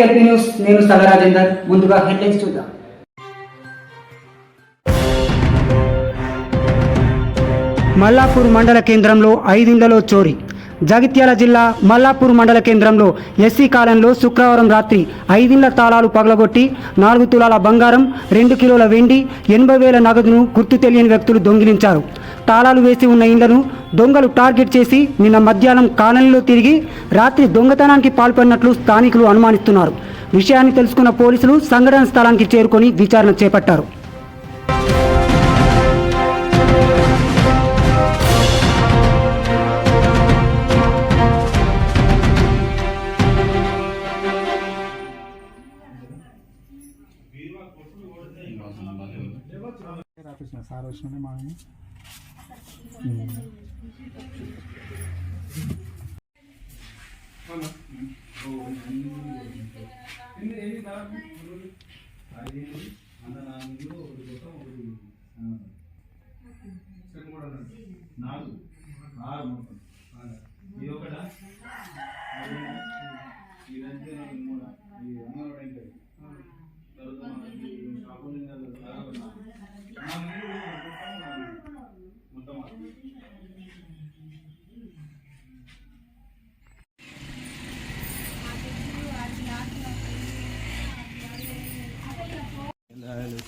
LP news. నేను సల రాజేందర్. ముందుగా హెడ్లైన్స్ చూద్దాం. మల్లాపూర్ మండల కేంద్రంలో 5 ఇళ్లలో చోరీ. జగిత్యాల జిల్లా మల్లాపూర్ మండల కేంద్రంలో ఎస్సీ కాలనీలో శుక్రవారం రాత్రి 5 ఇళ్ల తాళాలు పగలగొట్టి 4 తులాల బంగారం, 2 కిలోల వెండి, 80,000 నగదును గుర్తు తెలియని వ్యక్తులు దొంగిలించారు. తాళాలు వేసి ఉన్న ఇళ్లను దొంగలు టార్గెట్ చేసి నిన్న మధ్యాహ్నం కాలనీలో తిరిగి రాత్రి దొంగతనానికి పాల్పడినట్లు స్థానికులు అనుమానిస్తున్నారు. విషయాన్ని తెలుసుకున్న పోలీసులు సంఘటన స్థలానికి చేరుకొని విచారణ చేపట్టారు. సార్ వచ్చిన మా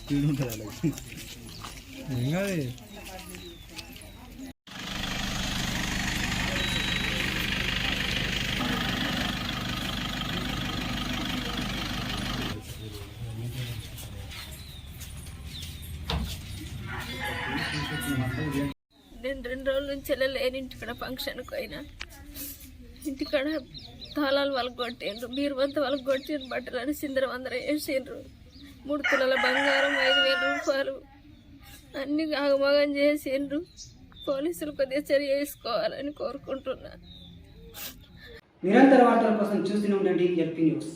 స్పీడ్ ఉంటుంది అలాగే ఏం కాదు. నేను 2 రోజుల నుంచి వెళ్ళలేని ఇంటికాడ ఫంక్షన్కి పోయినా. ఇంటికాడ తాళాలు వాళ్ళకి కొట్టిండ్రు, బీరువంత వాళ్ళకి కొట్టిండ్రు, బట్టలని సిందరం అందరూ వేసిండ్రు. 3 తులాల బంగారం, 5,000 రూపాయలు అన్ని ఆగమగం చేసిండ్రు. పోలీసులు కొద్దిగా చర్య తీసుకోవాలని కోరుకుంటున్నా. నిరంతర వార్తల కోసం చూస్తూనే ఉండండి ఎల్పీ న్యూస్.